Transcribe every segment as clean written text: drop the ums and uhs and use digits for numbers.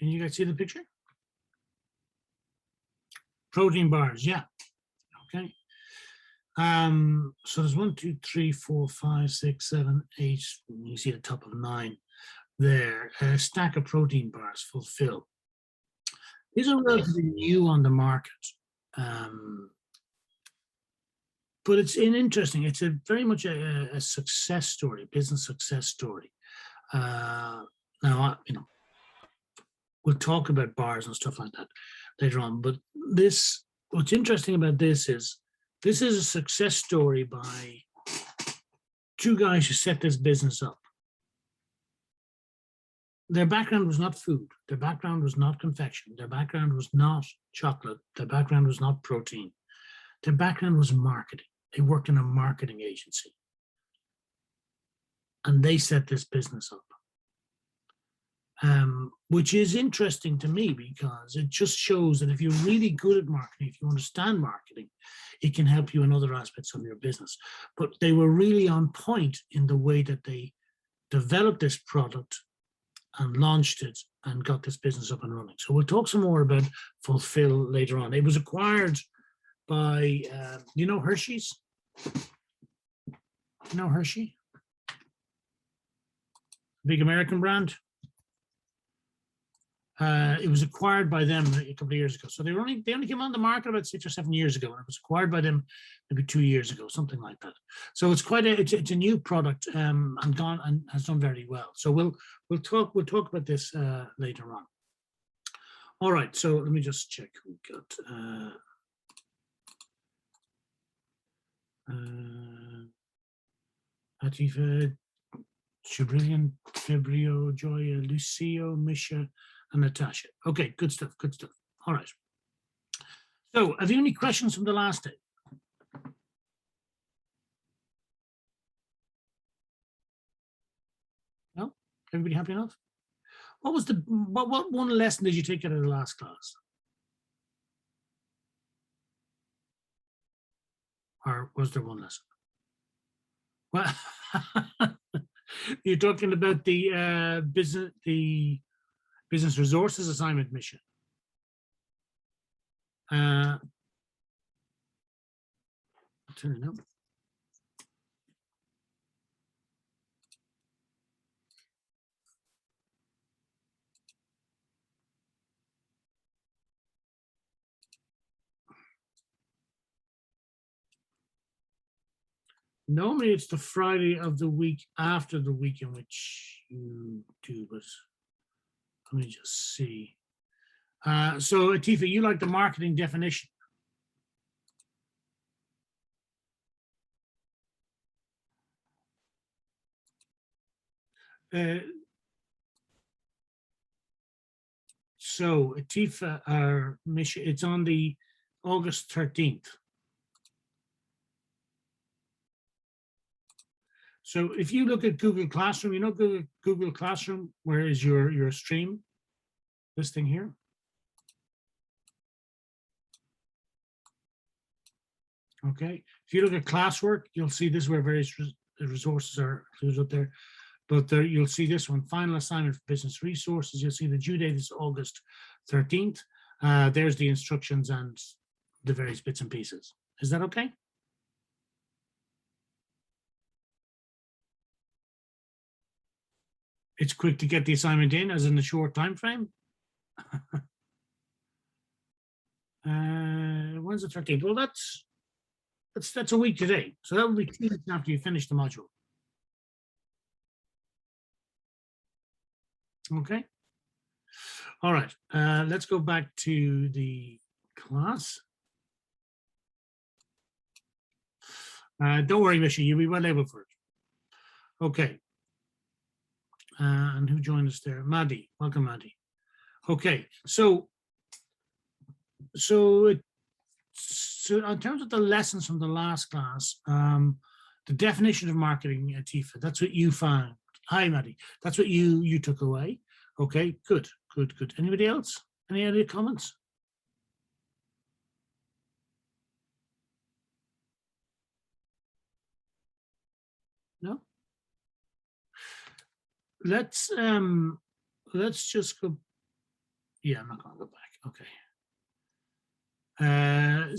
Can you guys see the picture? Protein bars, yeah. Okay. So there's 1, 2, 3, 4, 5, 6, 7, 8. You see the top of 9 there. A stack of protein bars, Fulfill. These are relatively new on the market. But it's interesting. It's very much a success story, business success story. Now, we'll talk about bars and stuff like that later on. But what's interesting about this is a success story by 2 guys who set this business up. Their background was not food. Their background was not confection. Their background was not chocolate. Their background was not protein. Their background was marketing. They worked in a marketing agency. And they set this business up. Which is interesting to me because it just shows that if you're really good at marketing, if you understand marketing, it can help you in other aspects of your business. But they were really on point in the way that they developed this product and launched it and got this business up and running. So we'll talk some more about Fulfill later on. It was acquired by, Hershey's? You know Hershey? Big American brand. It was acquired by them a couple of years ago. So they only came on the market about 6 or 7 years ago, and it was acquired by them maybe 2 years ago, something like that. So it's it's a new product and has done very well. So we'll talk about this later on. All right. So let me just check who we got. Atifa, Shabrillion, Fabrio, Joya, Lucio, Misha, and Natasha. Okay, good stuff, good stuff. All right. So have you any questions from the last day? No? Everybody happy enough? What was what one lesson did you take out of the last class? Or was there one lesson? Well, you're talking about the business resources assignment mission. I'll turn it up. Normally it's the Friday of the week after the week in which you do, but let me just see. So Atifa, you like the marketing definition. So Atifa, our mission, it's on the August 13th. So if you look at Google Classroom, you know Google Classroom, where is your stream? This thing here. Okay. If you look at classwork, you'll see this is where various resources are included up there. But there, you'll see this one, final assignment for business resources. You'll see the due date is August 13th. There's the instructions and the various bits and pieces. Is that okay? It's quick to get the assignment in, as in a short time frame. When's the 13th? Well, that's a week today. So that will be 2 weeks after you finish the module. Okay. All right. Let's go back to the class. Don't worry, Misha, you'll be well able for it. Okay. And who joined us there? Maddie. Welcome, Maddie. Okay. So in terms of the lessons from the last class, the definition of marketing, Atifa, that's what you found. Hi, Maddie. That's what you took away. Okay, good. Anybody else? Any other comments? No? Let's just go Yeah, I'm not going to go back. Okay.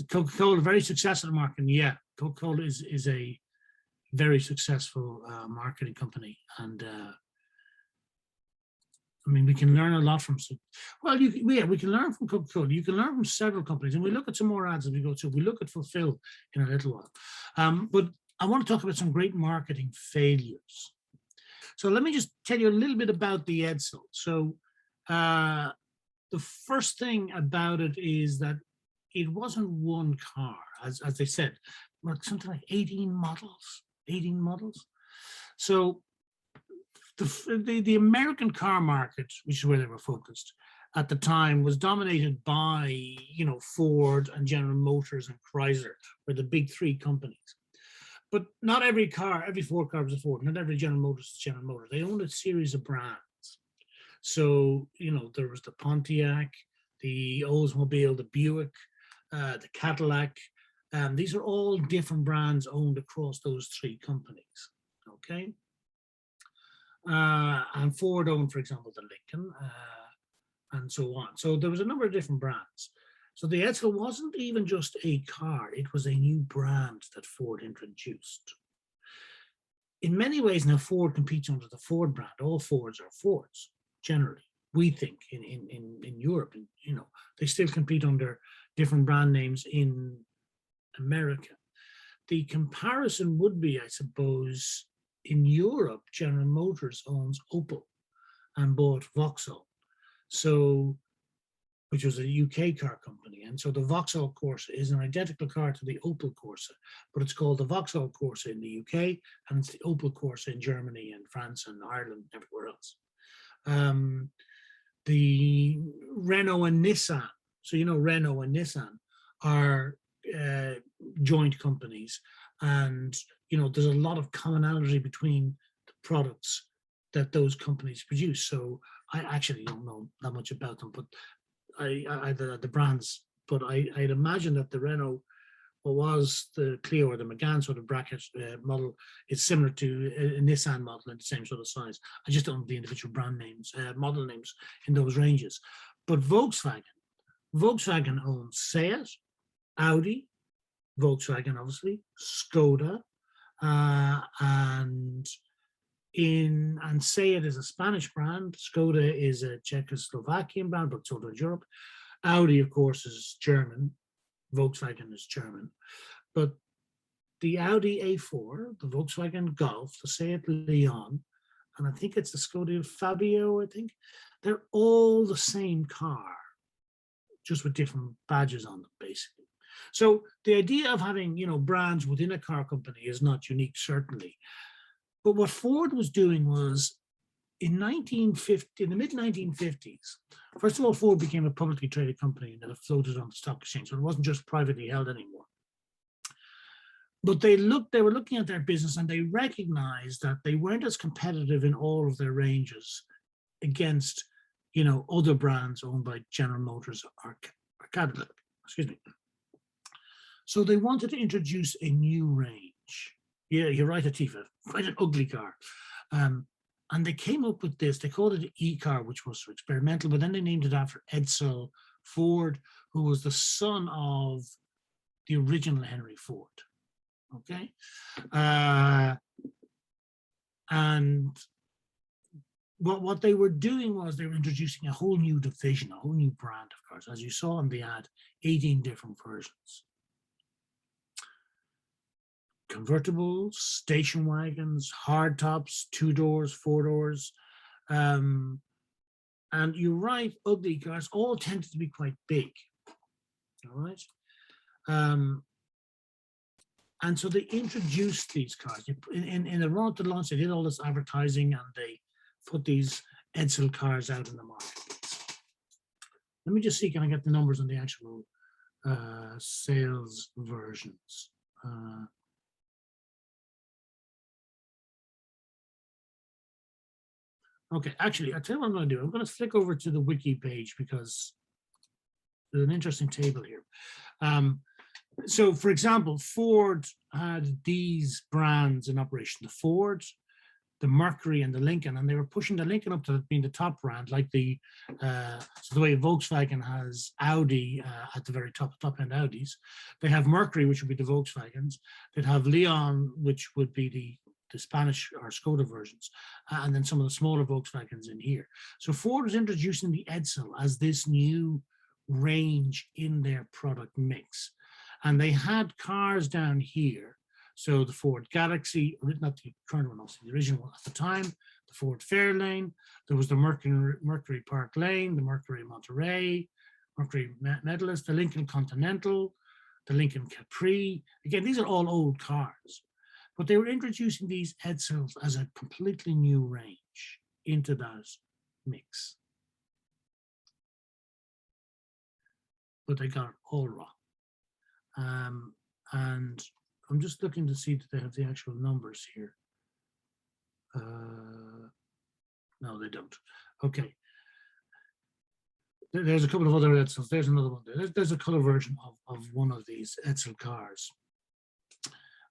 Coca-Cola, very successful in marketing. Yeah, Coca-Cola is a very successful marketing company, and I mean, we can learn a lot from. Well, yeah, we can learn from Coca-Cola. You can learn from several companies, and we look at some more ads as we go through. We look at Fulfill in a little while, but I want to talk about some great marketing failures. So let me just tell you a little bit about the Edsel. So the first thing about it is that it wasn't one car, as they said, like something like 18 models, 18 models. So the American car market, which is where they were focused at the time, was dominated by, you know, Ford and General Motors and Chrysler, were the big three companies. But not every car, every Ford car was a Ford, not every General Motors was General Motors. They owned a series of brands. So, you know, there was the Pontiac, the Oldsmobile, the Buick, the Cadillac. These are all different brands owned across those three companies, okay? And Ford owned, for example, the Lincoln, and so on. So there was a number of different brands. So the Edsel wasn't even just a car, it was a new brand that Ford introduced. In many ways now, Ford competes under the Ford brand. All Fords are Fords, generally. We think in Europe, and you know, they still compete under different brand names in America. The comparison would be, I suppose, in Europe, General Motors owns Opel and bought Vauxhall, so which was a UK car company. And so the Vauxhall Corsa is an identical car to the Opel Corsa, but it's called the Vauxhall Corsa in the UK, and it's the Opel Corsa in Germany and France and Ireland and everywhere else. The Renault and Nissan, so you know Renault and Nissan are joint companies, and you know there's a lot of commonality between the products that those companies produce. So I actually don't know that much about them, but the brands. But I'd imagine that the Renault, what was the Clio or the Megane sort of bracket model, is similar to a Nissan model in the same sort of size. I just don't know the individual brand names, model names in those ranges. But Volkswagen owns Seat, Audi, Volkswagen obviously, Skoda, and Seat is a Spanish brand. Skoda is a Czechoslovakian brand, but so does Europe. Audi, of course, is German. Volkswagen is German. But the Audi A4, the Volkswagen Golf, the Seat Leon, and I think it's the Skoda Fabio, I think, they're all the same car, just with different badges on them, basically. So the idea of having, you know, brands within a car company is not unique, certainly. But what Ford was doing was, in the mid 1950s, first of all, Ford became a publicly traded company that floated on the stock exchange, so it wasn't just privately held anymore. But they were looking at their business, and they recognized that they weren't as competitive in all of their ranges against, you know, other brands owned by General Motors or Cadillac. Excuse me. So they wanted to introduce a new range. Yeah, you're right, Atifa, quite an ugly car. And they came up with this. They called it an E-car, which was experimental, but then they named it after Edsel Ford, who was the son of the original Henry Ford. Okay. And what they were doing was they were introducing a whole new division, a whole new brand of cars. As you saw in the ad, 18 different versions. Convertibles, station wagons, hardtops, 2 doors, 4 doors. And you're right, ugly cars all tended to be quite big. All right. And so they introduced these cars. In the run to launch, they did all this advertising and they put these Edsel cars out in the market. Let me just see, can I get the numbers on the actual sales versions? Okay, actually, I'll tell you what I'm going to do. I'm going to flick over to the wiki page because there's an interesting table here. So, for example, Ford had these brands in operation: the Ford, the Mercury and the Lincoln, and they were pushing the Lincoln up to being the top brand, like the so the way Volkswagen has Audi at the very top end Audis, they have Mercury, which would be the Volkswagens. They'd have Leon, which would be the Spanish or Skoda versions, and then some of the smaller Volkswagens in here. So Ford was introducing the Edsel as this new range in their product mix. And they had cars down here. So the Ford Galaxy, not the current one, also the original one at the time, the Ford Fairlane, there was the Mercury Park Lane, the Mercury Monterey, Mercury Medalist, the Lincoln Continental, the Lincoln Capri. Again, these are all old cars, but they were introducing these Edsels as a completely new range into that mix. But they got it all wrong. And I'm just looking to see that they have the actual numbers here. No, they don't. Okay. There's a couple of other Edsels. There's another one. There's a color version of one of these Edsel cars.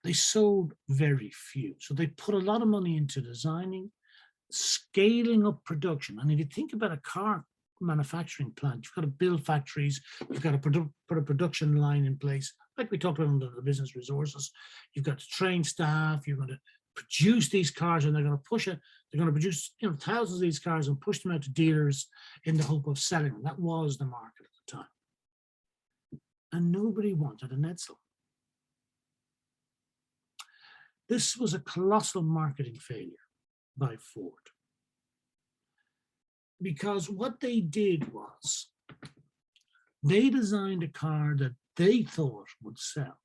They sold very few. So they put a lot of money into designing, scaling up production. And if you think about a car manufacturing plant, you've got to build factories, you've got to put a production line in place, like we talked about under the business resources. You've got to train staff, you're going to produce these cars, and they're going to push it. They're going to produce thousands of these cars and push them out to dealers in the hope of selling them. That was the market at the time. And nobody wanted an Edsel. This was a colossal marketing failure by Ford. Because what they did was they designed a car that they thought would sell.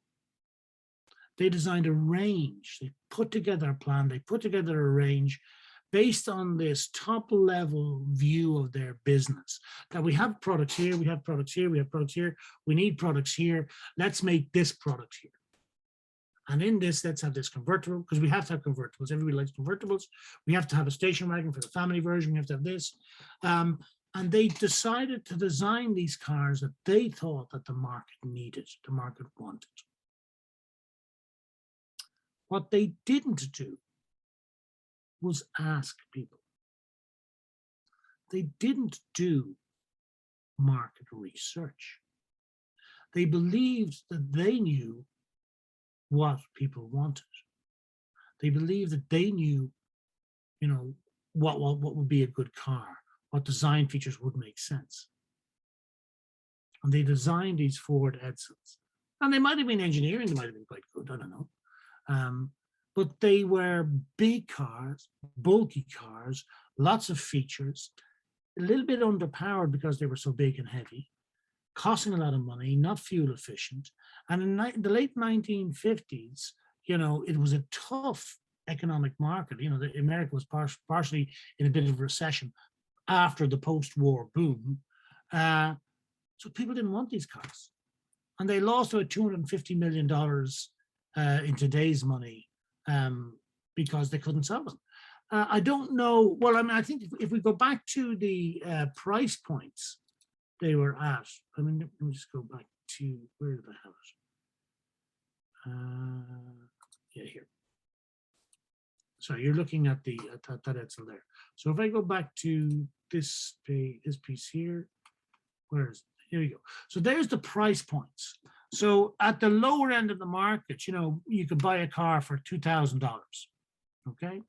They designed a range. They put together a plan. They put together a range based on this top level view of their business. That we have products here, we have products here, we have products here, we need products here. Let's make this product here. And in this, let's have this convertible, because we have to have convertibles. Everybody likes convertibles. We have to have a station wagon for the family version. We have to have this. And they decided to design these cars that they thought that the market needed, the market wanted. What they didn't do was ask people. They didn't do market research. They believed that they knew what people wanted. They believed that they knew, what would be a good car, what design features would make sense. And they designed these Ford Edsels. And they might have been engineering, they might have been quite good, I don't know. But they were big cars, bulky cars, lots of features, a little bit underpowered because they were so big and heavy, costing a lot of money, not fuel efficient. And in the late 1950s, it was a tough economic market. America was partially in a bit of a recession after the post-war boom. So people didn't want these cars. And they lost about $250 million in today's money because they couldn't sell them. I don't know. Well, I think if we go back to the price points they were at, let me just go back to, where did I have it? Yeah, here. So you're looking at that Edsel there. So if I go back to this piece here, here we go. So there's the price points. So at the lower end of the market, you could buy a car for $2,000. Okay.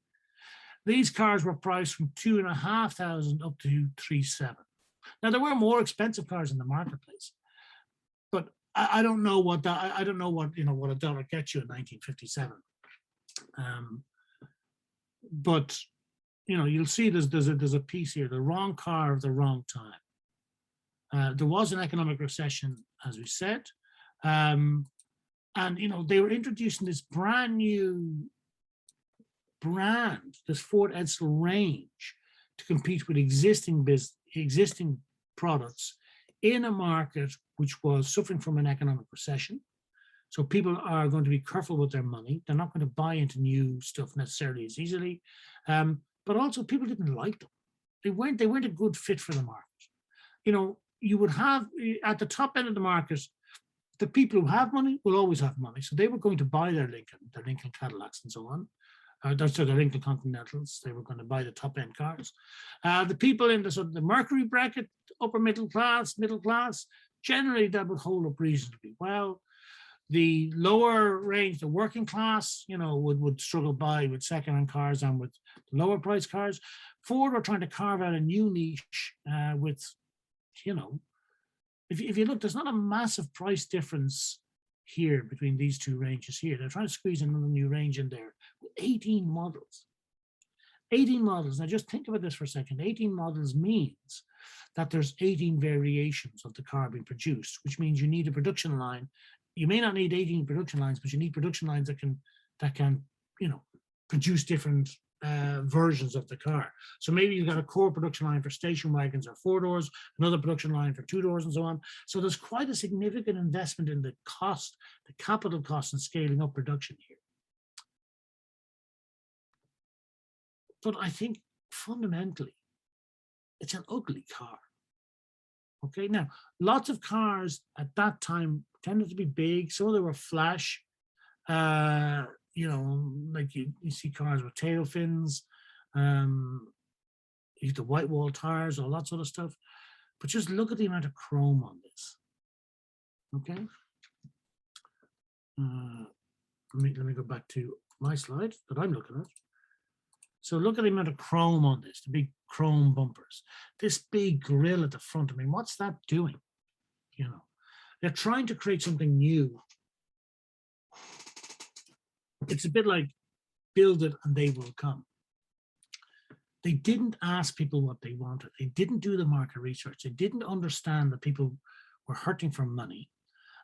These cars were priced from $2,500 up to $3,700. Now there were more expensive cars in the marketplace, but I don't know what that. I don't know what what a dollar gets you in 1957. But you'll see there's a piece here: the wrong car at the wrong time. There was an economic recession, as we said, and they were introducing this brand new brand, this Ford Edsel range, to compete with existing products in a market which was suffering from an economic recession. So people are going to be careful with their money. They're not going to buy into new stuff necessarily as easily. But also people didn't like them. They weren't a good fit for the market. You would have at the top end of the market, the people who have money will always have money. So they were going to buy their Lincoln Cadillacs and so on. So they're Intercontinentals. They were going to buy the top end cars. The people in the sort of the Mercury bracket, upper middle class, generally that would hold up reasonably well. The lower range, the working class, would struggle by with second-hand cars and with lower price cars. Ford were trying to carve out a new niche with, if you look, there's not a massive price difference here between these two ranges here. They're trying to squeeze another new range in there with 18 models. 18 models. Now just think about this for a second. 18 models means that there's 18 variations of the car being produced, which means you need a production line. You may not need 18 production lines, but you need production lines that can produce different versions of the car. So maybe you've got a core production line for station wagons or 4 doors, another production line for 2 doors and so on. So there's quite a significant investment in the cost, the capital cost in scaling up production here. But I think fundamentally, it's an ugly car. Okay, now lots of cars at that time tended to be big. Some of them were flash. Like you see cars with tail fins, you get the white wall tires, all that sort of stuff. But just look at the amount of chrome on this. Okay. Let me go back to my slide that I'm looking at. So look at the amount of chrome on this, the big chrome bumpers, this big grille at the front. I mean, what's that doing? They're trying to create something new. It's a bit like build it and they will come. They didn't ask people what they wanted. They didn't do the market research. They didn't understand that people were hurting for money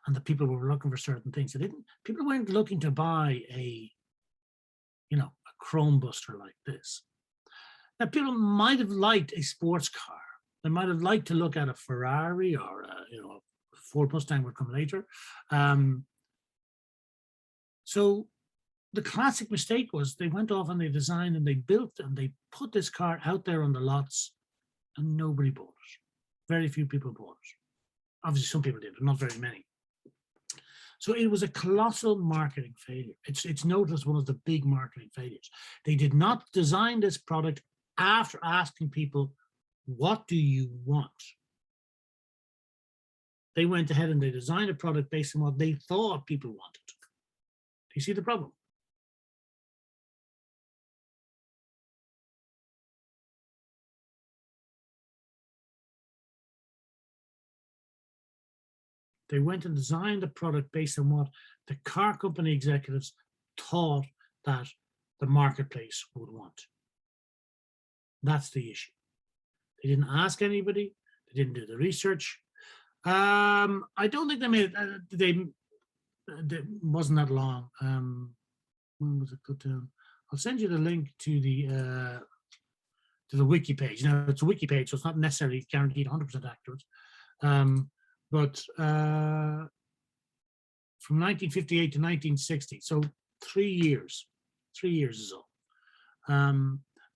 and that people were looking for certain things. People weren't looking to buy a chrome buster like this. Now, people might have liked a sports car. They might have liked to look at a Ferrari or a Ford Mustang would come later. So the classic mistake was they went off and they designed and they built and they put this car out there on the lots and nobody bought it. Very few people bought it. Obviously, some people did, but not very many. So it was a colossal marketing failure. It's noted as one of the big marketing failures. They did not design this product after asking people, what do you want? They went ahead and they designed a product based on what they thought people wanted. Do you see the problem? They went and designed a product based on what the car company executives thought that the marketplace would want. That's the issue. They didn't ask anybody. They didn't do the research. I don't think they made it. It wasn't that long. When was it put down? I'll send you the link to the wiki page. Now it's a wiki page, so it's not necessarily guaranteed 100% accurate. But from 1958 to 1960, so 3 years. 3 years is all.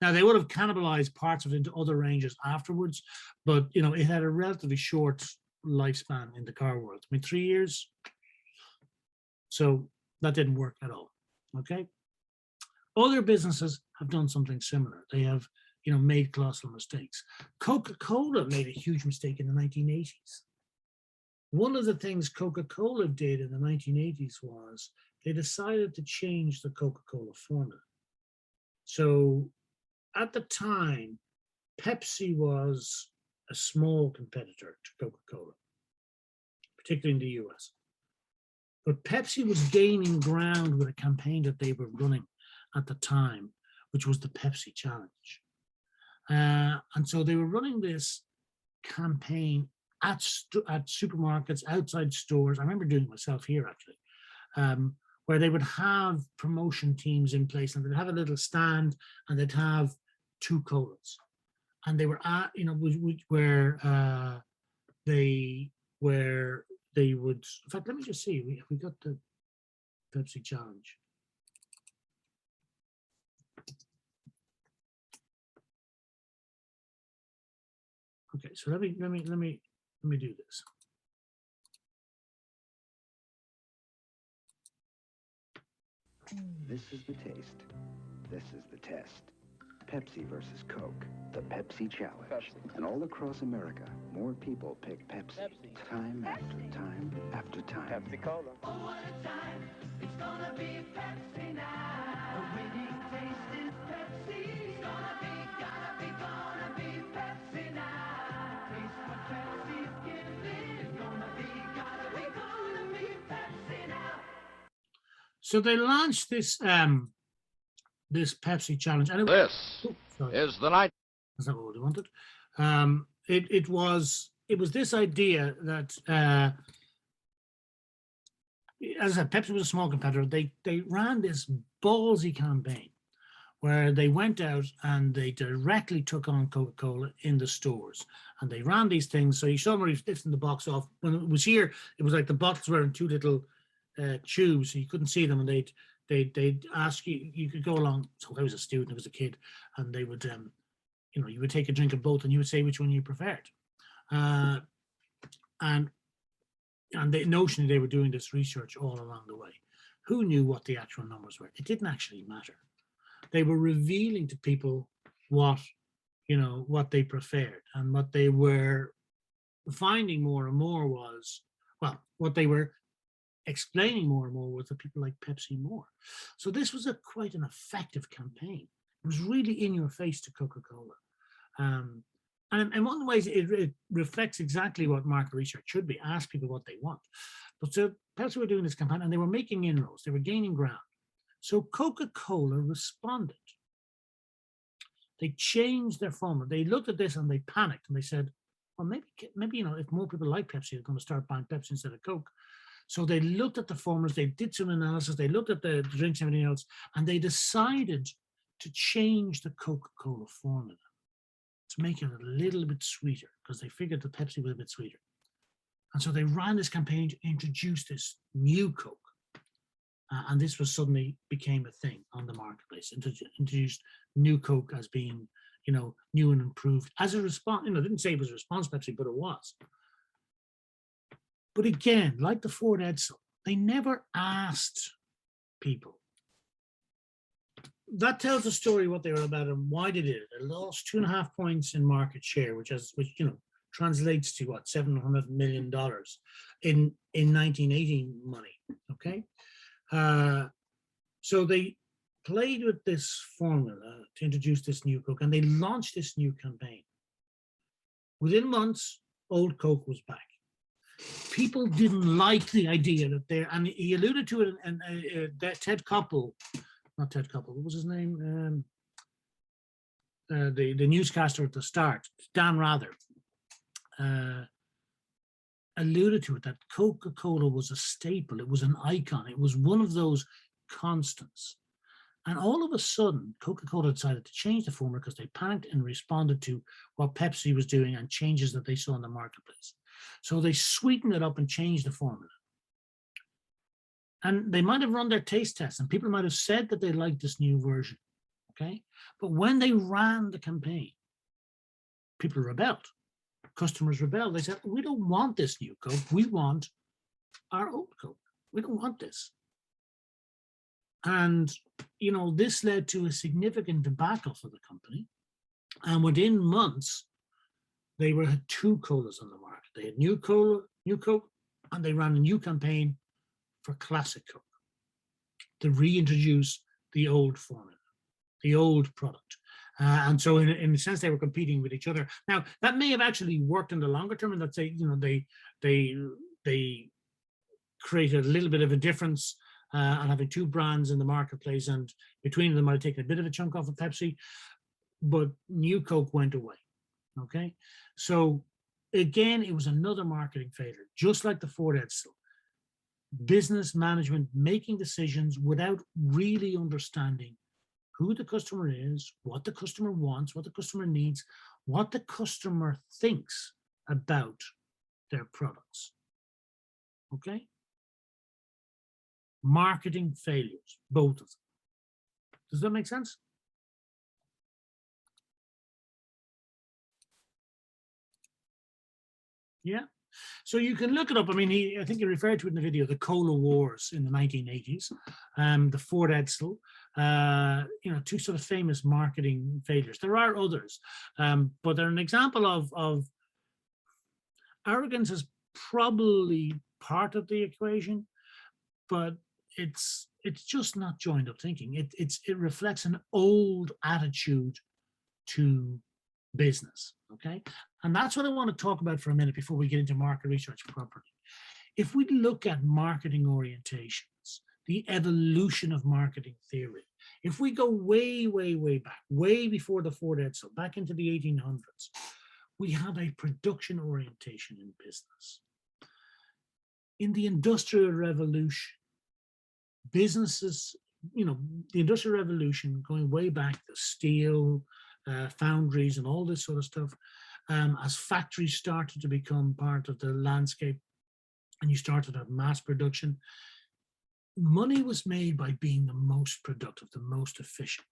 Now they would have cannibalized parts of it into other ranges afterwards, but it had a relatively short lifespan in the car world. I mean, 3 years. So that didn't work at all. Okay. Other businesses have done something similar. They have, made colossal mistakes. Coca-Cola made a huge mistake in the 1980s. One of the things Coca-Cola did in the 1980s was they decided to change the Coca-Cola formula. So at the time, Pepsi was a small competitor to Coca-Cola, particularly in the US. But Pepsi was gaining ground with a campaign that they were running at the time, which was the Pepsi Challenge. And so they were running this campaign at supermarkets, outside stores. I remember doing it myself here, actually, where they would have promotion teams in place and they'd have a little stand and they'd have 2 colas. And they were at, where they would, in fact, let me just see, we got the Pepsi Challenge. Okay, so let me do this. This is the taste. This is the test. Pepsi versus Coke, the Pepsi Challenge. Pepsi. And all across America, more people pick Pepsi. Time after time after time. Pepsi Cola. Oh, what a time. It's gonna be Pepsi now. The winning taste is Pepsi. It's gonna be Pepsi now. Taste what Pepsi's giving. It's gonna be Pepsi now. So they launched this this Pepsi challenge, and This is the night. That's not what we wanted. It was this idea that, as I said, Pepsi was a small competitor. They ran this ballsy campaign where they went out and they directly took on Coca-Cola in the stores, and they ran these things. So you saw them lifting the box off. When it was here, it was like the bottles were in two little tubes, so you couldn't see them, and they'd ask you. You could go along. So I was a student, I was a kid, and they would, you would take a drink of both, and you would say which one you preferred. And notionally, they were doing this research all along the way. Who knew what the actual numbers were? It didn't actually matter. They were revealing to people what they preferred, and what they were finding more and more was, well, what they were explaining more and more was that people like Pepsi more. So this was quite an effective campaign. It was really in your face to Coca-Cola. And in one of the ways, it reflects exactly what market research should be: ask people what they want. But so Pepsi were doing this campaign, and they were making inroads. They were gaining ground. So Coca-Cola responded. They changed their formula. They looked at this and they panicked, and they said, well, maybe if more people like Pepsi, they're going to start buying Pepsi instead of Coke. So they looked at the formulas, they did some analysis, they looked at the drinks and everything else, and they decided to change the Coca-Cola formula to make it a little bit sweeter, because they figured that Pepsi was a bit sweeter. And so they ran this campaign to introduce this new Coke. And this was suddenly became a thing on the marketplace. Introduced new Coke as being, new and improved as a response. Didn't say it was a response to Pepsi, but it was. But again, like the Ford Edsel, they never asked people. That tells the story what they were about and why they did it. They lost 2.5 points in market share, which translates to what, $700 million in 1980 money. Okay, so they played with this formula to introduce this new Coke, and they launched this new campaign. Within months, old Coke was back. People didn't like the idea that and he alluded to it, and Ted Koppel, not Ted Koppel, what was his name? The newscaster at the start, Dan Rather, alluded to it, that Coca-Cola was a staple. It was an icon. It was one of those constants. And all of a sudden, Coca-Cola decided to change the formula because they panicked and responded to what Pepsi was doing and changes that they saw in the marketplace. So they sweetened it up and changed the formula. And they might have run their taste tests, and people might have said that they liked this new version, okay? But when they ran the campaign, people rebelled. Customers rebelled. They said, we don't want this new Coke. We want our old Coke. We don't want this. And, this led to a significant debacle for the company. And within months, they had two colas on the market. They had new Coke, and they ran a new campaign for classic Coke to reintroduce the old formula, the old product. And so in a sense, they were competing with each other. Now, that may have actually worked in the longer term, and that they created a little bit of a difference and having two brands in the marketplace, and between them might have taken a bit of a chunk off of Pepsi, but new Coke went away. Okay, so again, it was another marketing failure, just like the Ford Edsel. Business management making decisions without really understanding who the customer is, what the customer wants, what the customer needs, what the customer thinks about their products. Okay? Marketing failures, both of them. Does that make sense? Yeah. So you can look it up. I mean, I think he referred to it in the video, the Cola Wars in the 1980s, the Ford Edsel, two sort of famous marketing failures. There are others, but they're an example of arrogance is probably part of the equation, but it's just not joined up thinking. It reflects an old attitude to business, okay? And that's what I want to talk about for a minute before we get into market research properly. If we look at marketing orientations, the evolution of marketing theory, if we go way, way, way back, way before the Ford Edsel, back into the 1800s, we have a production orientation in business. In the Industrial Revolution, businesses, the Industrial Revolution, going way back, the steel, foundries and all this sort of stuff, as factories started to become part of the landscape and you started to have mass production, money was made by being the most productive, the most efficient.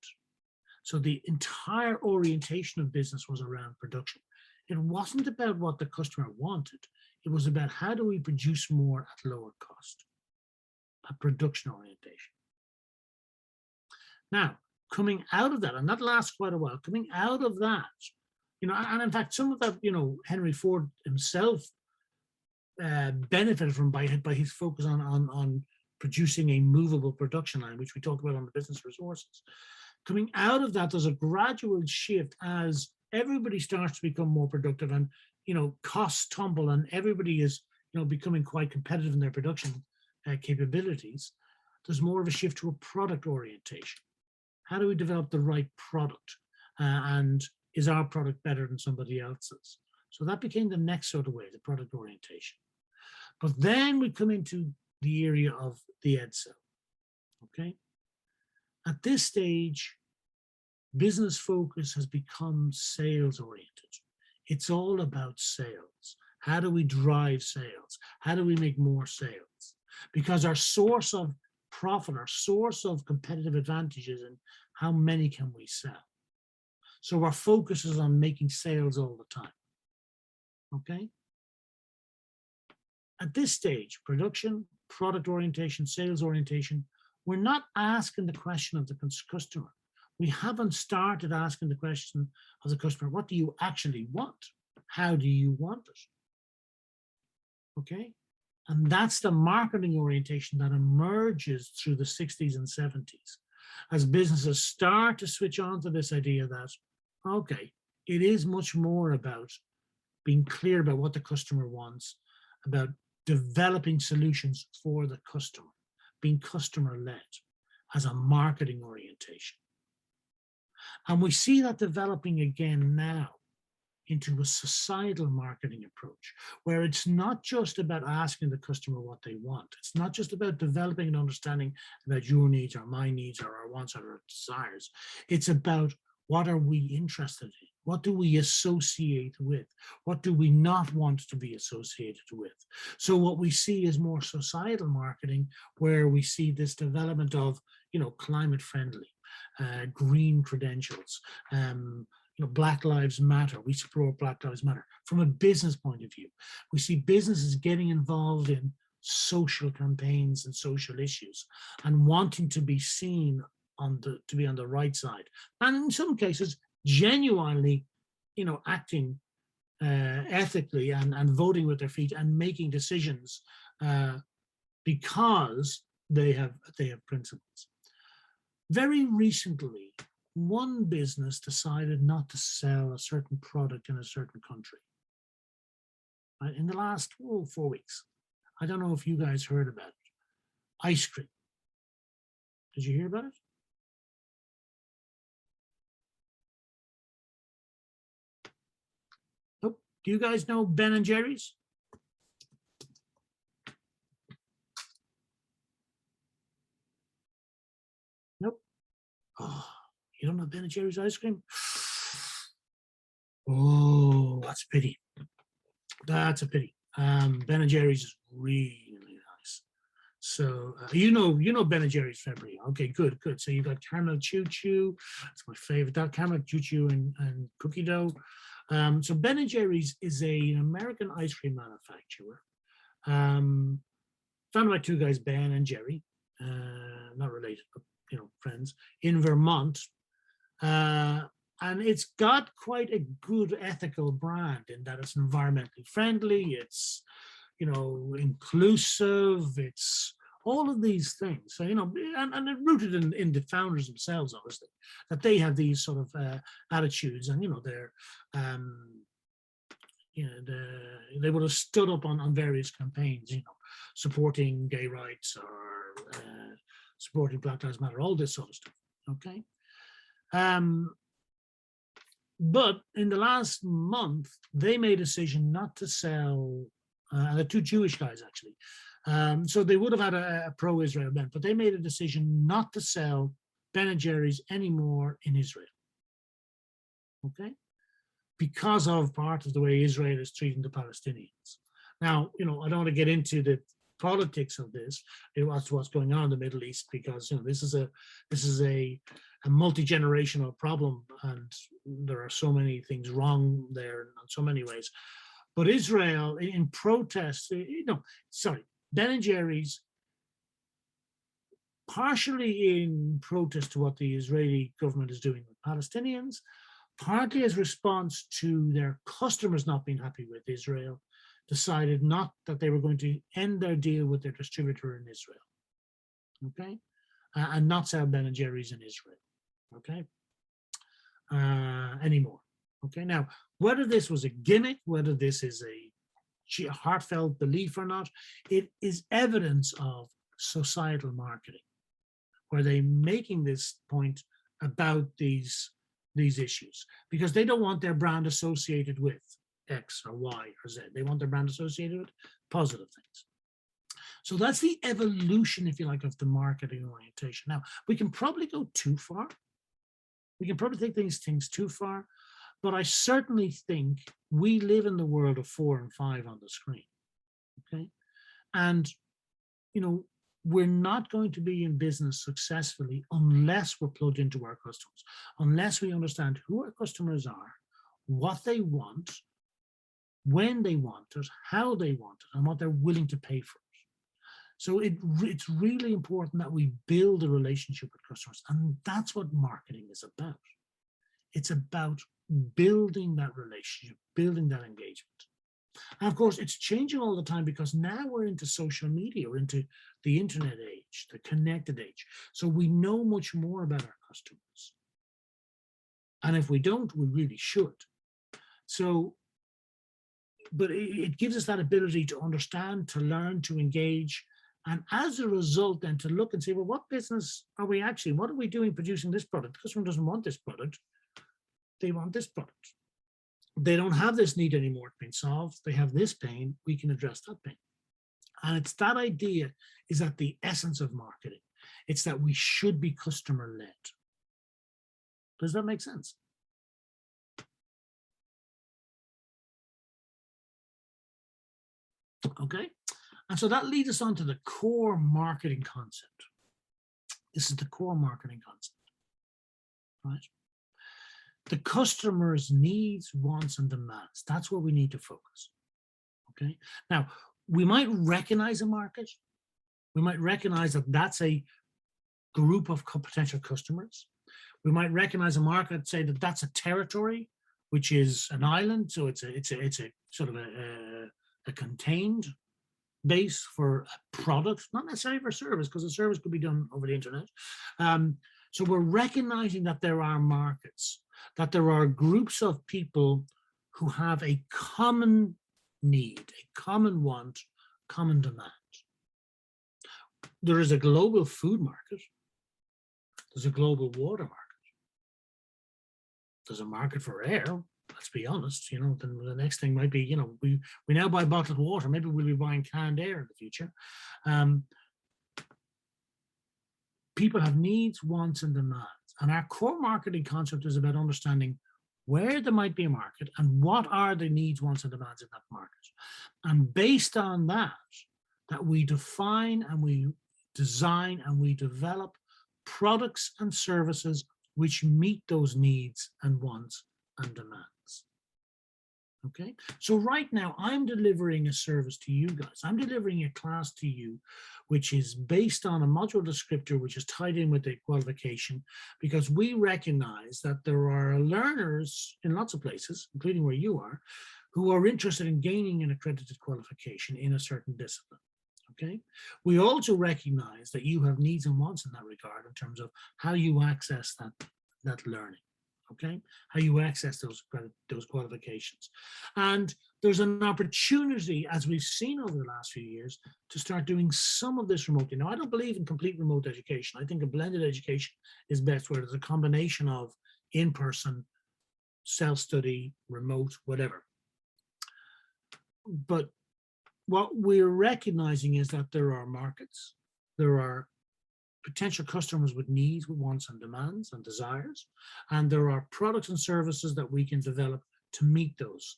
So the entire orientation of business was around production. It wasn't about what the customer wanted. It was about how do we produce more at lower cost, a production orientation. Now, coming out of that, and that lasts quite a while, coming out of that, and in fact, some of that, Henry Ford himself benefited from by his focus on producing a movable production line, which we talked about on the business resources. Coming out of that, there's a gradual shift as everybody starts to become more productive and, costs tumble and everybody is, becoming quite competitive in their production capabilities. There's more of a shift to a product orientation. How do we develop the right product? And is our product better than somebody else's? So that became the next sort of way, the product orientation. But then we come into the area of the Edsel, okay? At this stage, business focus has become sales oriented. It's all about sales. How do we drive sales? How do we make more sales? Because our source of profit, our source of competitive advantages, and how many can we sell? So our focus is on making sales all the time, okay? At this stage, production, product orientation, sales orientation, we're not asking the question of the customer. We haven't started asking the question of the customer, what do you actually want? How do you want it? Okay? And that's the marketing orientation that emerges through the 60s and 70s as businesses start to switch on to this idea that, okay, it is much more about being clear about what the customer wants, about developing solutions for the customer, being customer-led as a marketing orientation. And we see that developing again now into a societal marketing approach, where it's not just about asking the customer what they want. It's not just about developing an understanding about your needs or my needs or our wants or our desires. It's about what are we interested in? What do we associate with? What do we not want to be associated with? So what we see is more societal marketing, where we see this development of, climate friendly, green credentials, Black Lives Matter. We support Black Lives Matter. From a business point of view, we see businesses getting involved in social campaigns and social issues and wanting to be seen to be on the right side. And in some cases, genuinely, acting ethically and voting with their feet and making decisions because they have principles. Very recently, one business decided not to sell a certain product in a certain country. In the last 4 weeks. I don't know if you guys heard about it. Ice cream. Did you hear about it? Nope. Do you guys know Ben and Jerry's? Nope. Oh, you don't know Ben and Jerry's ice cream? Oh, that's a pity. That's a pity. Ben and Jerry's is really nice. So you know Ben and Jerry's February. Okay, good. So you got caramel choo choo. It's my favorite. That caramel choo choo and cookie dough. So Ben and Jerry's is an American ice cream manufacturer, founded by two guys, Ben and Jerry, not related, but friends, in Vermont. And it's got quite a good ethical brand in that it's environmentally friendly, it's inclusive, it's all of these things. So, and it rooted in the founders themselves, obviously, that they have these sort of attitudes, and they're they would have stood up on various campaigns, supporting gay rights or supporting Black Lives Matter, all this sort of stuff. Okay. But in the last month, they made a decision not to sell, the two Jewish guys actually. So they would have had a pro-Israel event, but they made a decision not to sell Ben & Jerry's anymore in Israel. Okay? Because of part of the way Israel is treating the Palestinians. Now, I don't want to get into the politics of this, what's going on in the Middle East, because this is a multi-generational problem, and there are so many things wrong there in so many ways. But Israel, in protest, Ben & Jerry's, partially in protest to what the Israeli government is doing with Palestinians, partly as response to their customers not being happy with Israel, decided not that they were going to end their deal with their distributor in Israel, okay, and not sell Ben & Jerry's in Israel, okay, anymore. Okay, now, whether this was a gimmick, whether this is a heartfelt belief or not, it is evidence of societal marketing, where they're making this point about these issues, because they don't want their brand associated with X or Y or Z. They want their brand associated with positive things. So that's the evolution, if you like, of the marketing orientation. Now, we can probably go too far. We can probably take these things too far, but I certainly think we live in the world of 4 and 5 on the screen, okay? And, we're not going to be in business successfully unless we're plugged into our customers, unless we understand who our customers are, what they want, when they want it, how they want it, and what they're willing to pay for it. So it's really important that we build a relationship with customers, and that's what marketing is about. It's about building that relationship, building that engagement. And of course, it's changing all the time, because now we're into social media, we're into the internet age, the connected age. So we know much more about our customers. And if we don't, we really should. So, but it gives us that ability to understand, to learn, to engage. And as a result, then to look and say, well, what business are we actually, what are we doing producing this product? The customer doesn't want this product. They want this product. They don't have this need anymore, it's been solved. They have this pain, we can address that pain. And it's that idea is at the essence of marketing. It's that we should be customer-led. Does that make sense? Okay, and so that leads us on to the core marketing concept. This is the core marketing concept, right? The customer's needs, wants, and demands. That's where we need to focus. Okay. Now, we might recognize a market. We might recognize that that's a group of potential customers. We might recognize a market, say that that's a territory, which is an island. So it's a sort of a contained base for a product, not necessarily for service, because the service could be done over the internet. So we're recognizing that there are markets, that there are groups of people who have a common need, a common want, common demand. There is a global food market. There's a global water market. There's a market for air. Let's be honest, then the next thing might be, we now buy bottled water. Maybe we'll be buying canned air in the future. People have needs, wants, and demands. And our core marketing concept is about understanding where there might be a market and what are the needs, wants, and demands in that market. And based on that we define and we design and we develop products and services which meet those needs and wants and demands. Okay, so right now I'm delivering a service to you guys. I'm delivering a class to you, which is based on a module descriptor, which is tied in with the qualification, because we recognize that there are learners in lots of places, including where you are, who are interested in gaining an accredited qualification in a certain discipline. Okay, we also recognize that you have needs and wants in that regard in terms of how you access that learning. Okay, how you access those qualifications. And there's an opportunity, as we've seen over the last few years, to start doing some of this remotely. Now, I don't believe in complete remote education. I think a blended education is best, where there's a combination of in-person, self-study, remote, whatever. But what we're recognizing is that there are markets, there are potential customers with needs, with wants and demands and desires, and there are products and services that we can develop to meet those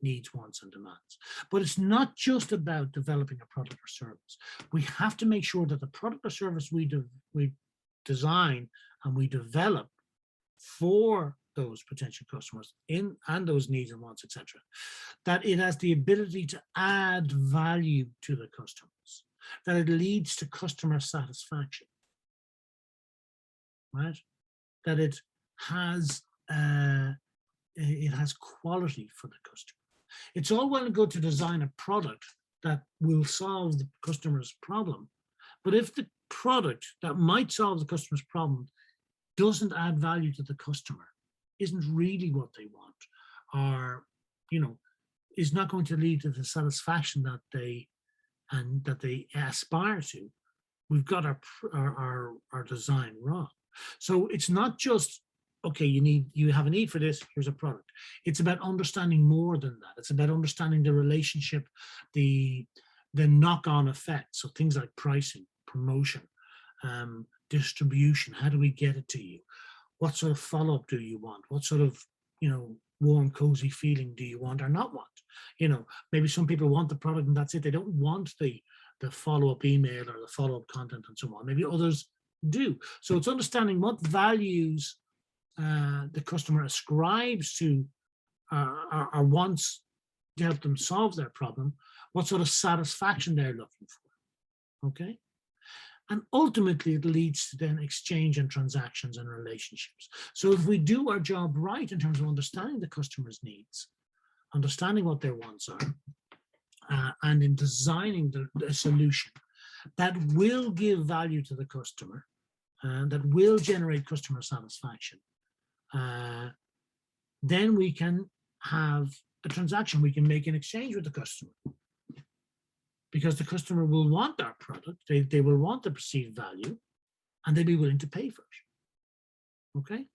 needs, wants, and demands. But it's not just about developing a product or service. We have to make sure that the product or service we design and we develop for those potential customers and those needs and wants, etc., that it has the ability to add value to the customers, that it leads to customer satisfaction, right? That it has quality for the customer. It's all well and good to design a product that will solve the customer's problem, but if the product that might solve the customer's problem doesn't add value to the customer, isn't really what they want, or is not going to lead to the satisfaction that they aspire to, we've got our design wrong. So it's not just, okay, you have a need for this, here's a product. It's about understanding more than that. It's about understanding the relationship, the knock-on effects. So things like pricing, promotion, distribution. How do we get it to you? What sort of follow-up do you want? What sort of, warm, cozy feeling do you want or not want? Maybe some people want the product and that's it. They don't want the follow-up email or the follow-up content and so on. Maybe others do. So it's understanding what values the customer ascribes to or wants to help them solve their problem, what sort of satisfaction they're looking for. Okay? And ultimately, it leads to then exchange and transactions and relationships. So if we do our job right in terms of understanding the customer's needs, understanding what their wants are, and in designing the solution that will give value to the customer, and that will generate customer satisfaction, then we can have a transaction. We can make an exchange with the customer, because the customer will want our product, they will want the perceived value, and they'll be willing to pay for it. Okay?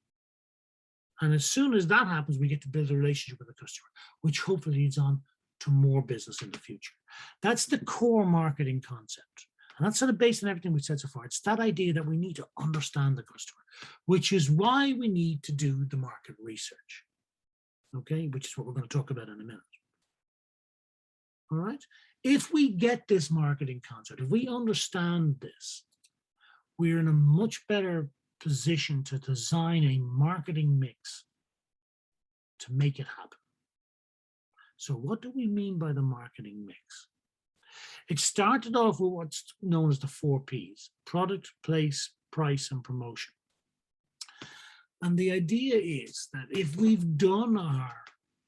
And as soon as that happens, we get to build a relationship with the customer, which hopefully leads on to more business in the future. That's the core marketing concept. And that's sort of based on everything we've said so far. It's that idea that we need to understand the customer, which is why we need to do the market research. Okay? Which is what we're going to talk about in a minute. All right? If we get this marketing concept, if we understand this, we're in a much better position to design a marketing mix to make it happen. So what do we mean by the marketing mix? It started off with what's known as the 4 Ps: product, place, price, and promotion. And the idea is that if we've done our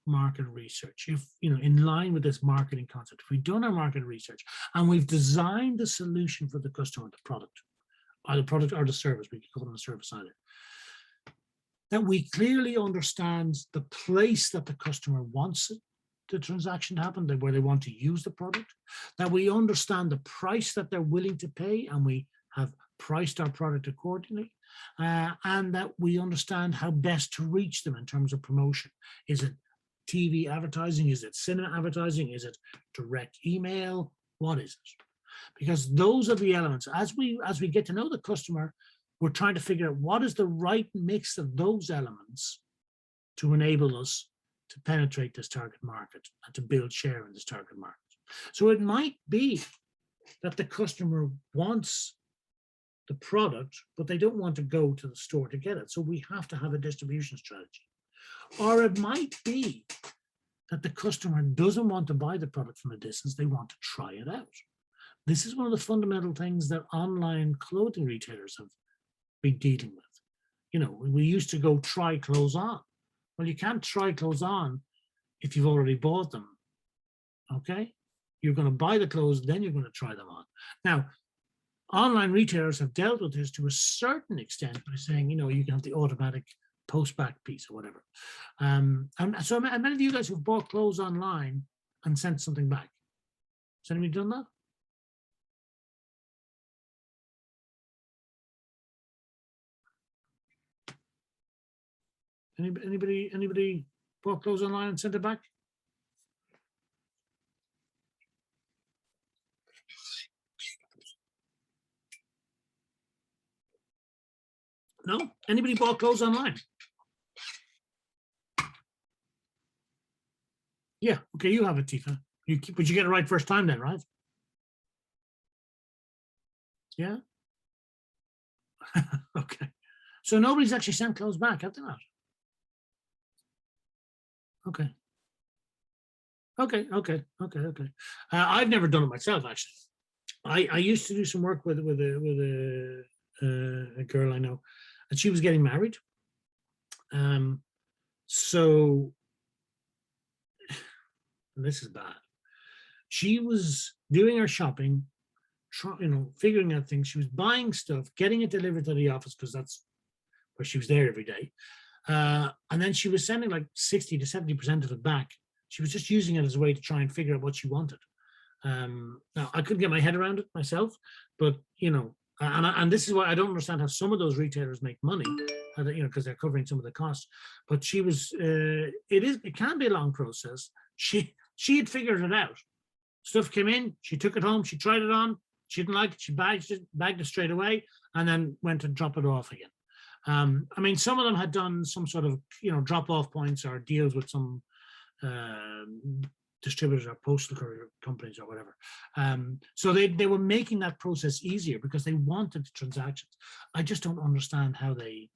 market research, if in line with this marketing concept, if we've done our market research and we've designed the solution for the customer, the product or the service, we could call it a service either, that we clearly understand the place that the customer wants the transaction to happen, where they want to use the product, that we understand the price that they're willing to pay and we have priced our product accordingly, and that we understand how best to reach them in terms of promotion. Is it TV advertising? Is it cinema advertising? Is it direct email? What is it? Because those are the elements. As we get to know the customer, we're trying to figure out what is the right mix of those elements to enable us to penetrate this target market and to build share in this target market. So it might be that the customer wants the product, but they don't want to go to the store to get it. So we have to have a distribution strategy. Or it might be that the customer doesn't want to buy the product from a distance, they want to try it out. This is one of the fundamental things that online clothing retailers have been dealing with. You know, we used to go try clothes on. Well, you can't try clothes on if you've already bought them, okay? You're going to buy the clothes, then you're going to try them on. Now, online retailers have dealt with this to a certain extent by saying, you know, you can have the automatic post-back piece or whatever. And so many of you guys who've bought clothes online and sent something back. Has anybody done that? Anybody bought clothes online and sent it back? No? Anybody bought clothes online? Yeah, okay, you have it, Tifa. But you get it right first time then, right? Yeah? Okay. So nobody's actually sent clothes back, have they not? Okay. Okay. I've never done it myself, actually. I used to do some work with a girl I know, and she was getting married. So this is bad. She was doing her shopping, figuring out things. She was buying stuff, getting it delivered to the office because that's where she was there every day. And then she was sending like 60 to 70% of it back. She was just using it as a way to try and figure out what she wanted. Now, I couldn't get my head around it myself, but, and this is why I don't understand how some of those retailers make money, because they're covering some of the costs. But she was, it can be a long process. She had figured it out. Stuff came in, she took it home, she tried it on, she didn't like it, she bagged it straight away, and then went to drop it off again. I mean, some of them had done some sort of, drop-off points or deals with some distributors or postal courier companies or whatever. So they were making that process easier because they wanted transactions. I just don't understand how they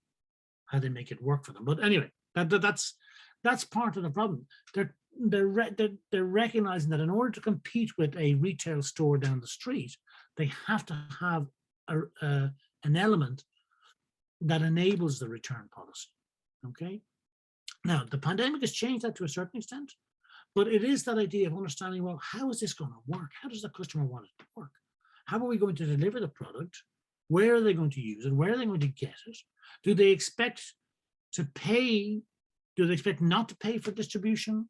make it work for them. But anyway, that's part of the problem. They're recognizing that in order to compete with a retail store down the street, they have to have an element that enables the return policy. Okay. Now, the pandemic has changed that to a certain extent, but it is that idea of understanding, well, how is this going to work? How does the customer want it to work? How are we going to deliver the product? Where are they going to use it? Where are they going to get it? Do they expect to pay? Do they expect not to pay for distribution?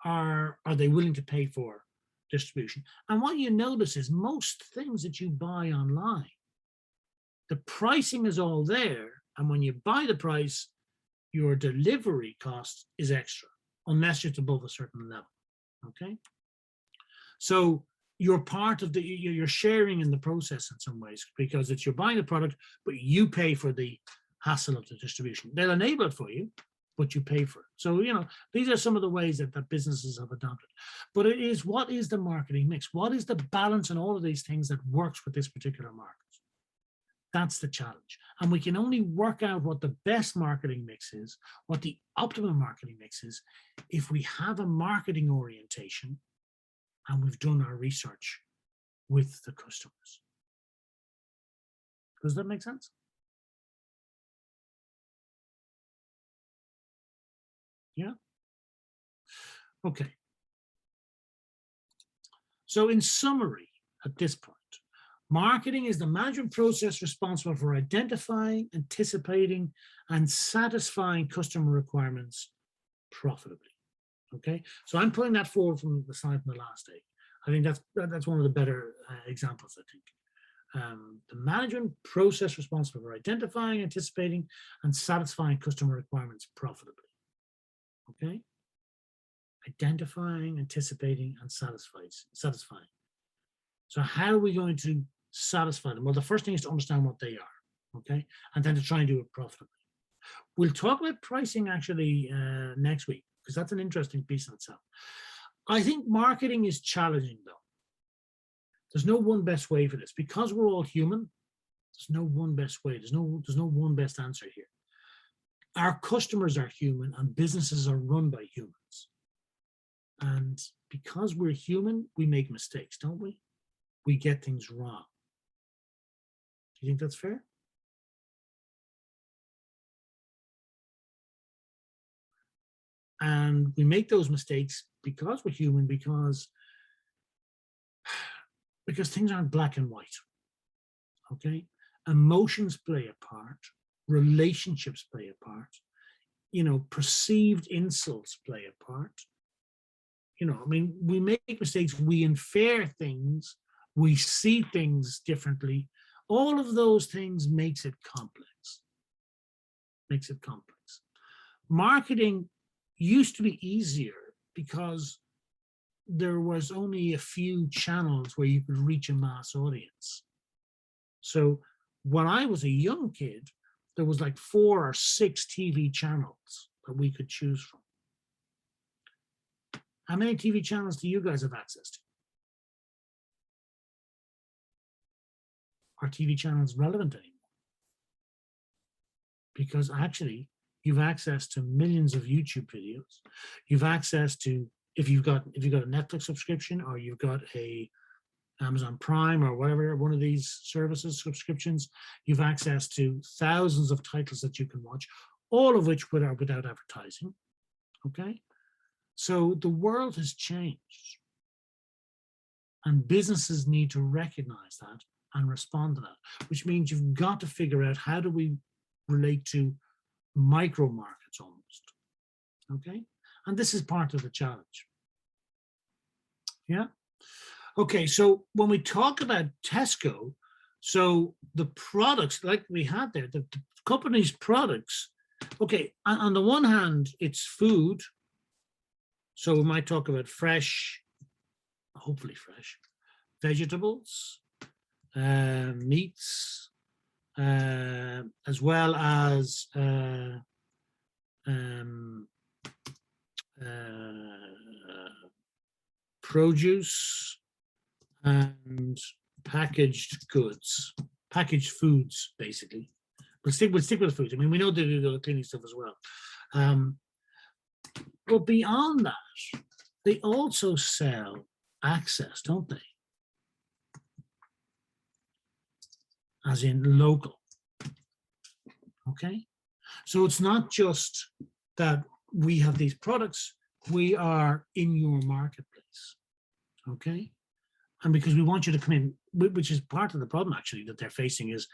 Or are they willing to pay for distribution? And what you notice is most things that you buy online, the pricing is all there. And when you buy the price, your delivery cost is extra, unless it's above a certain level, okay? So you're part of you're sharing in the process in some ways, because you're buying the product, but you pay for the hassle of the distribution. They'll enable it for you, but you pay for it. So, these are some of the ways that businesses have adopted. But it is, what is the marketing mix? What is the balance in all of these things that works with this particular market? That's the challenge. And we can only work out what the best marketing mix is, what the optimum marketing mix is, if we have a marketing orientation and we've done our research with the customers. Does that make sense? Yeah. Okay. So in summary, at this point, marketing is the management process responsible for identifying, anticipating, and satisfying customer requirements profitably. Okay, so I'm putting that forward from the slide from the last day. I think that's one of the better examples, I think. The management process responsible for identifying, anticipating, and satisfying customer requirements profitably. Okay, identifying, anticipating, and satisfying. So how are we going to satisfy them? Well, the first thing is to understand what they are, okay, and then to try and do it profitably. We'll talk about pricing actually next week, because that's an interesting piece in itself. I think marketing is challenging, though. There's no one best way for this, because we're all human. There's no one best way. There's no one best answer here. Our customers are human, and businesses are run by humans. And because we're human, we make mistakes, don't we? We get things wrong. Do you think that's fair? And we make those mistakes because we're human, because things aren't black and white. Okay? Emotions play a part, relationships play a part, perceived insults play a part. I mean, we make mistakes, we infer things, we see things differently. All of those things makes it complex. Marketing used to be easier because there was only a few channels where you could reach a mass audience. So when I was a young kid, there was like 4 or 6 TV channels that we could choose from. How many TV channels do you guys have access to? Are TV channels relevant anymore? Because actually, you've access to millions of YouTube videos. You've access to, if you've got a Netflix subscription, or you've got a Amazon Prime or whatever, one of these services, subscriptions, you've access to thousands of titles that you can watch, all of which are without advertising. Okay? So the world has changed, and businesses need to recognize that and respond to that, which means you've got to figure out, how do we relate to micro markets almost? Okay? And this is part of the challenge. Yeah? Okay, so when we talk about Tesco, so the products, like we had there, the company's products, okay, on the one hand, it's food. So we might talk about fresh, hopefully fresh, vegetables, meats, as well as produce and packaged goods, packaged foods, basically. We'll stick with the foods. I mean, we know they do the cleaning stuff as well. But beyond that, they also sell access, don't they? As in local. Okay? So it's not just that we have these products, we are in your marketplace. Okay? And because we want you to come in, which is part of the problem actually that they're facing, is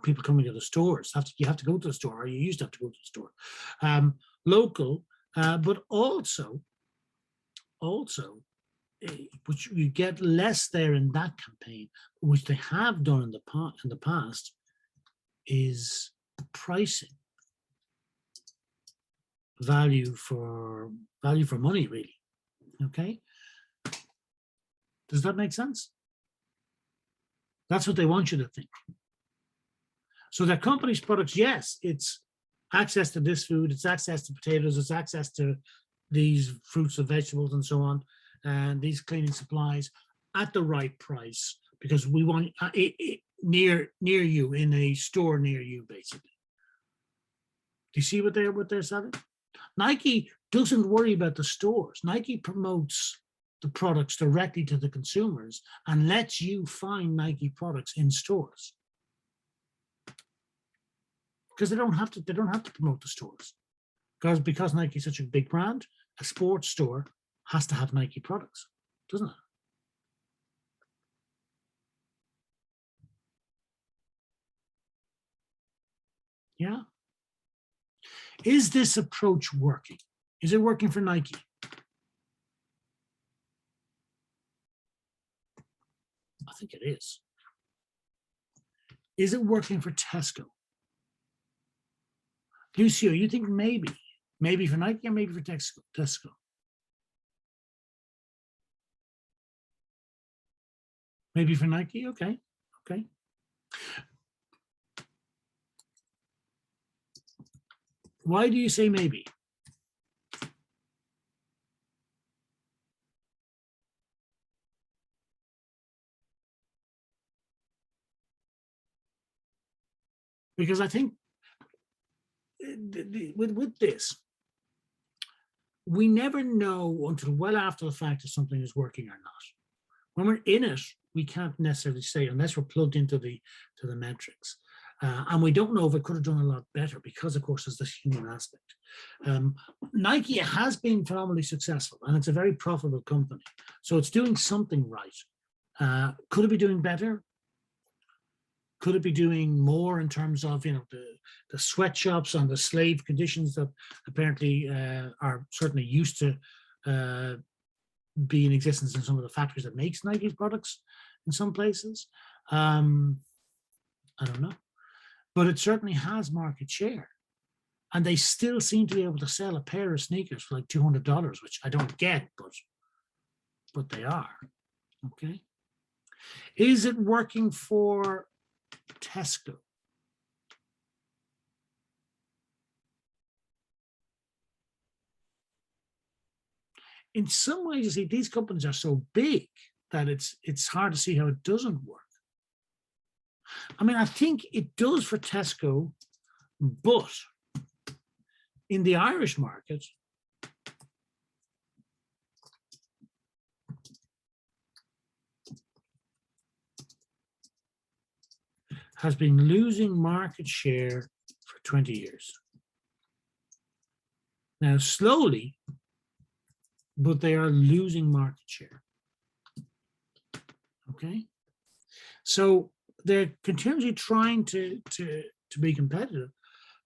people coming to the stores. You have to go to the store, or you used to have to go to the store. Local, but also, which you get less there in that campaign, which they have done in the past, is pricing. Value for money, really. Okay. Does that make sense? That's what they want you to think. So their company's products, yes, it's access to this food, it's access to potatoes, it's access to these fruits and vegetables and so on, and these cleaning supplies at the right price, because we want it near you, in a store near you, basically. Do you see what they're selling? Nike doesn't worry about the stores. Nike promotes the products directly to the consumers and lets you find Nike products in stores, because they don't have to promote the stores, because Nike is such a big brand. A sports store has to have Nike products, doesn't it? Yeah. Is this approach working? Is it working for Nike? I think it is. Is it working for Tesco? Lucio, you think maybe for Nike or maybe for Tesco? Maybe for Nike. Okay. Why do you say maybe? Because I think with this, we never know until well after the fact if something is working or not. When we're in it, we can't necessarily say unless we're plugged into the metrics. And we don't know if it could have done a lot better because, of course, there's this human aspect. Nike has been phenomenally successful, and it's a very profitable company. So it's doing something right. Could it be doing better? Could it be doing more in terms of, the sweatshops and the slave conditions that apparently are certainly used to be in existence in some of the factories that makes Nike's products in some places? I don't know. But it certainly has market share. And they still seem to be able to sell a pair of sneakers for like $200, which I don't get, but they are. Okay. Is it working for Tesco? In some ways, you see, these companies are so big that it's hard to see how it doesn't work. I mean, I think it does for Tesco, but in the Irish market, has been losing market share for 20 years. Now, slowly, but they are losing market share. Okay? So they're continually trying to be competitive,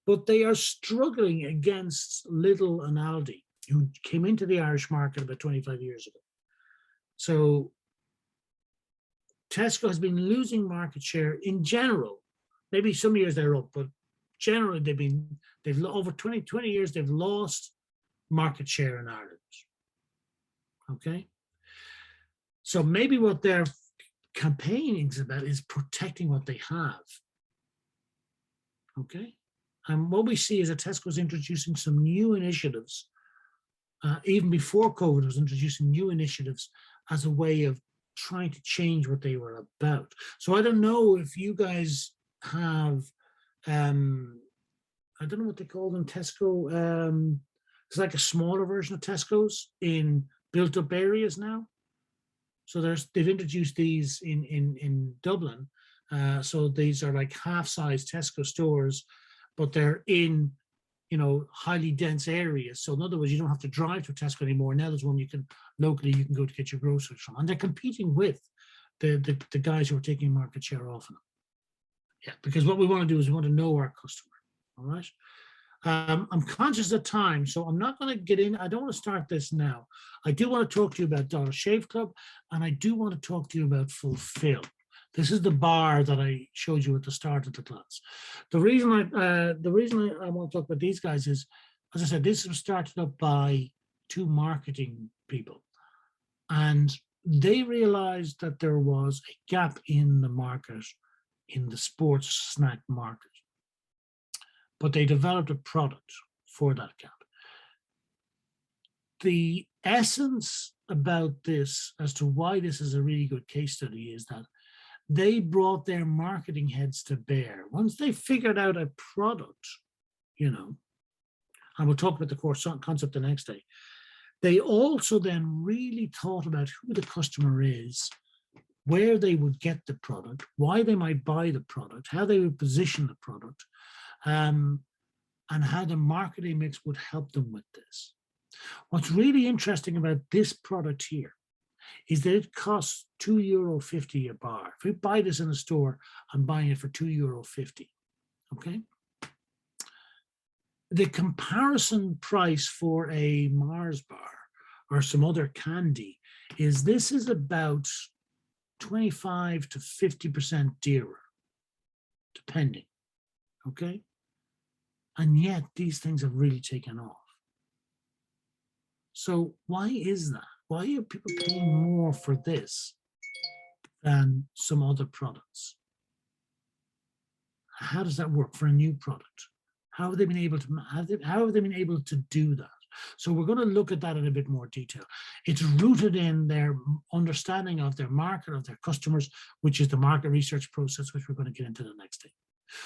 but they are struggling against Lidl and Aldi, who came into the Irish market about 25 years ago. So Tesco has been losing market share in general. Maybe some years they're up, but generally they've over 20 years, they've lost market share in Ireland. Okay. So maybe what they're campaigning about is protecting what they have. Okay. And what we see is that Tesco is introducing some new initiatives. Even before COVID, was introducing new initiatives as a way of trying to change what they were about. So I don't know if you guys have, I don't know what they call them, Tesco. It's like a smaller version of Tesco's in built up areas now. So they've introduced these in Dublin. So these are like half-size Tesco stores, but they're in, highly dense areas. So in other words, you don't have to drive to Tesco anymore. Now there's one you can go to get your groceries from. And they're competing with the guys who are taking market share off of them. Yeah, because what we want to do is we want to know our customer. All right. I'm conscious of time, so I'm not going to get in. I don't want to start this now. I do want to talk to you about Dollar Shave Club, and I do want to talk to you about Fulfill. This is the bar that I showed you at the start of the class. The reason I want to talk about these guys is, as I said, this was started up by two marketing people, and they realized that there was a gap in the market, in the sports snack market. But they developed a product for that gap. The essence about this, as to why this is a really good case study, is that they brought their marketing heads to bear. Once they figured out a product, and we'll talk about the core concept the next day, they also then really thought about who the customer is, where they would get the product, why they might buy the product, how they would position the product, and how the marketing mix would help them with this. What's really interesting about this product here is that it costs €2.50 a bar. If we buy this in a store, I'm buying it for €2.50. Okay. The comparison price for a Mars bar or some other candy is this is about 25 to 50% dearer, depending. Okay. And yet these things have really taken off. So why is that? Why are people paying more for this than some other products? How does that work for a new product? How have they been able to do that? So we're going to look at that in a bit more detail. It's rooted in their understanding of their market, of their customers, which is the market research process, which we're going to get into the next day.